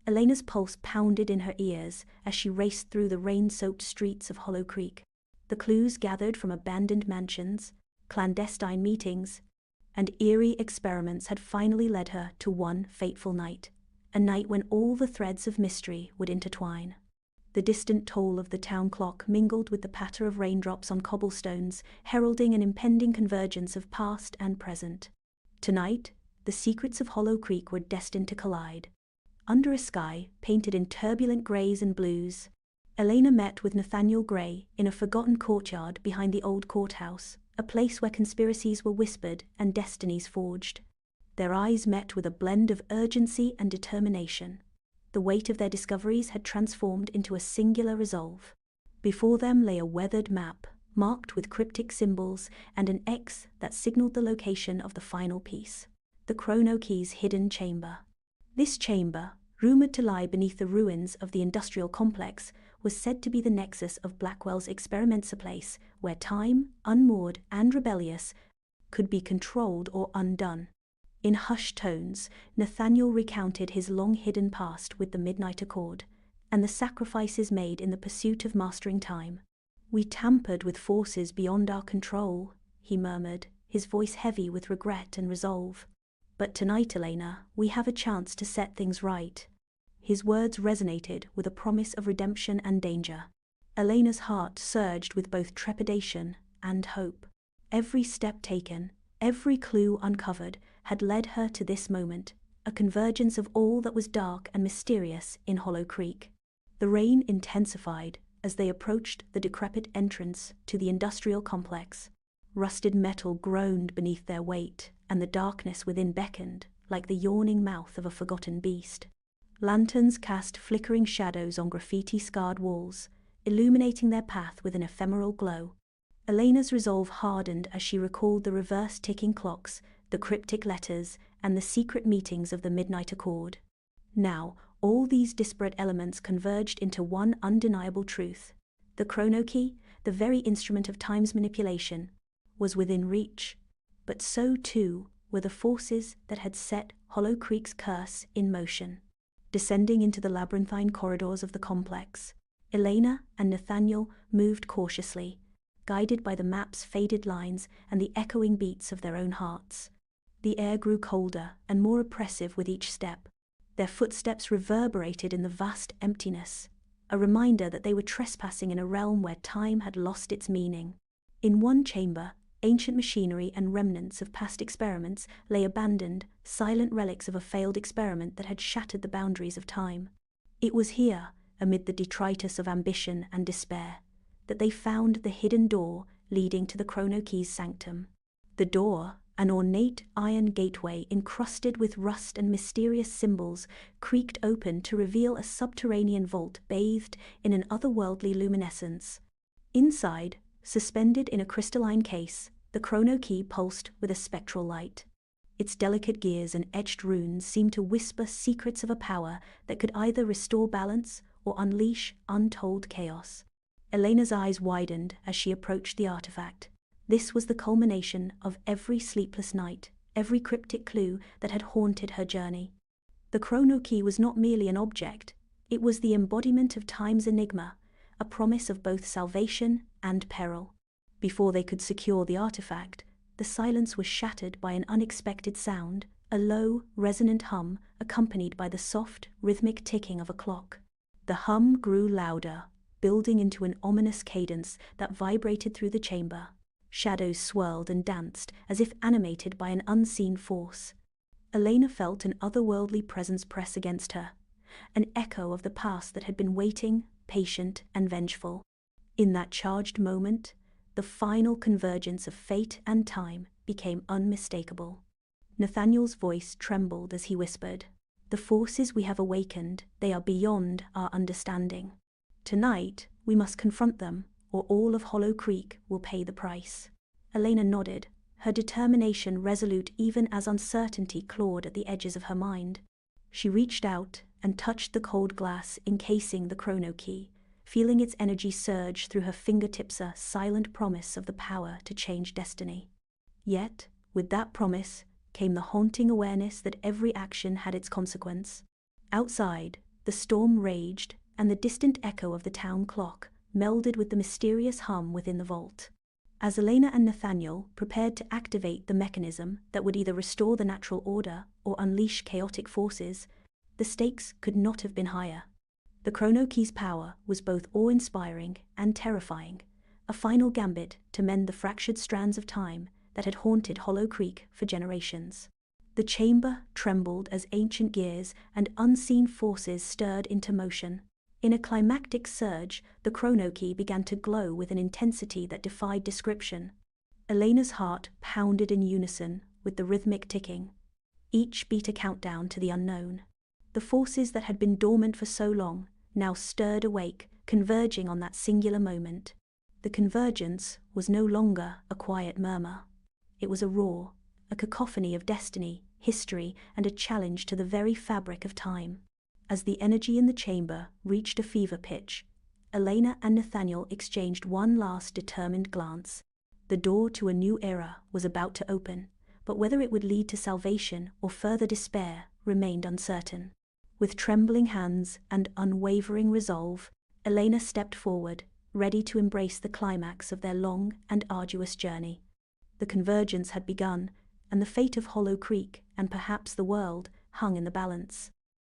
Elena's pulse pounded in her ears as she raced through the rain-soaked streets of Hollow Creek. The clues gathered from abandoned mansions, clandestine meetings, and eerie experiments had finally led her to one fateful night, a night when all the threads of mystery would intertwine. The distant toll of the town clock mingled with the patter of raindrops on cobblestones, heralding an impending convergence of past and present. Tonight, the secrets of Hollow Creek were destined to collide. Under a sky painted in turbulent greys and blues, Elena met with Nathaniel Gray in a forgotten courtyard behind the old courthouse, a place where conspiracies were whispered and destinies forged. Their eyes met with a blend of urgency and determination. The weight of their discoveries had transformed into a singular resolve. Before them lay a weathered map, marked with cryptic symbols and an X that signaled the location of the final piece, the Chrono Key's hidden chamber. This chamber, rumored to lie beneath the ruins of the industrial complex, was said to be the nexus of Blackwell's experiments, a place where time, unmoored and rebellious, could be controlled or undone. In hushed tones, Nathaniel recounted his long-hidden past with the Midnight Accord, and the sacrifices made in the pursuit of mastering time. "We tampered with forces beyond our control," he murmured, his voice heavy with regret and resolve. "But tonight, Elena, we have a chance to set things right." His words resonated with a promise of redemption and danger. Elena's heart surged with both trepidation and hope. Every step taken, every clue uncovered, had led her to this moment, a convergence of all that was dark and mysterious in Hollow Creek. The rain intensified as they approached the decrepit entrance to the industrial complex. Rusted metal groaned beneath their weight, and the darkness within beckoned, like the yawning mouth of a forgotten beast. Lanterns cast flickering shadows on graffiti-scarred walls, illuminating their path with an ephemeral glow. Elena's resolve hardened as she recalled the reverse-ticking clocks, the cryptic letters, and the secret meetings of the Midnight Accord. Now, all these disparate elements converged into one undeniable truth. The Chrono Key, the very instrument of time's manipulation, was within reach. But so, too, were the forces that had set Hollow Creek's curse in motion. Descending into the labyrinthine corridors of the complex, Elena and Nathaniel moved cautiously, guided by the map's faded lines and the echoing beats of their own hearts. The air grew colder and more oppressive with each step. Their footsteps reverberated in the vast emptiness, a reminder that they were trespassing in a realm where time had lost its meaning. In one chamber, ancient machinery and remnants of past experiments lay abandoned, silent relics of a failed experiment that had shattered the boundaries of time. It was here, amid the detritus of ambition and despair, that they found the hidden door leading to the Chrono Key's sanctum. The door, an ornate iron gateway encrusted with rust and mysterious symbols, creaked open to reveal a subterranean vault bathed in an otherworldly luminescence. Inside, suspended in a crystalline case, the Chrono Key pulsed with a spectral light. Its delicate gears and etched runes seemed to whisper secrets of a power that could either restore balance or unleash untold chaos. Elena's eyes widened as she approached the artifact. This was the culmination of every sleepless night, every cryptic clue that had haunted her journey. The Chrono Key was not merely an object, it was the embodiment of time's enigma, a promise of both salvation and peril. Before they could secure the artifact, the silence was shattered by an unexpected sound, a low, resonant hum accompanied by the soft, rhythmic ticking of a clock. The hum grew louder, building into an ominous cadence that vibrated through the chamber. Shadows swirled and danced as if animated by an unseen force. Elena felt an otherworldly presence press against her, an echo of the past that had been waiting, patient and vengeful. In that charged moment, the final convergence of fate and time became unmistakable. Nathaniel's voice trembled as he whispered, "The forces we have awakened, they are beyond our understanding. Tonight, we must confront them, or all of Hollow Creek will pay the price." Elena nodded, her determination resolute even as uncertainty clawed at the edges of her mind. She reached out and touched the cold glass encasing the Chrono Key, feeling its energy surge through her fingertips, a silent promise of the power to change destiny. Yet, with that promise, came the haunting awareness that every action had its consequence. Outside, The storm raged, and the distant echo of the town clock melded with the mysterious hum within the vault. As Elena and Nathaniel prepared to activate the mechanism that would either restore the natural order or unleash chaotic forces, the stakes could not have been higher. The Chrono Key's power was both awe-inspiring and terrifying, a final gambit to mend the fractured strands of time that had haunted Hollow Creek for generations. The chamber trembled as ancient gears and unseen forces stirred into motion. In a climactic surge, the Chrono Key began to glow with an intensity that defied description. Elena's heart pounded in unison with the rhythmic ticking, each beat a countdown to the unknown. The forces that had been dormant for so long now stirred awake, converging on that singular moment. The convergence was no longer a quiet murmur. It was a roar, a cacophony of destiny, history, and a challenge to the very fabric of time. As the energy in the chamber reached a fever pitch, Elena and Nathaniel exchanged one last determined glance. The door to a new era was about to open, but whether it would lead to salvation or further despair remained uncertain. With trembling hands and unwavering resolve, Elena stepped forward, ready to embrace the climax of their long and arduous journey. The convergence had begun, and the fate of Hollow Creek, and perhaps the world, hung in the balance.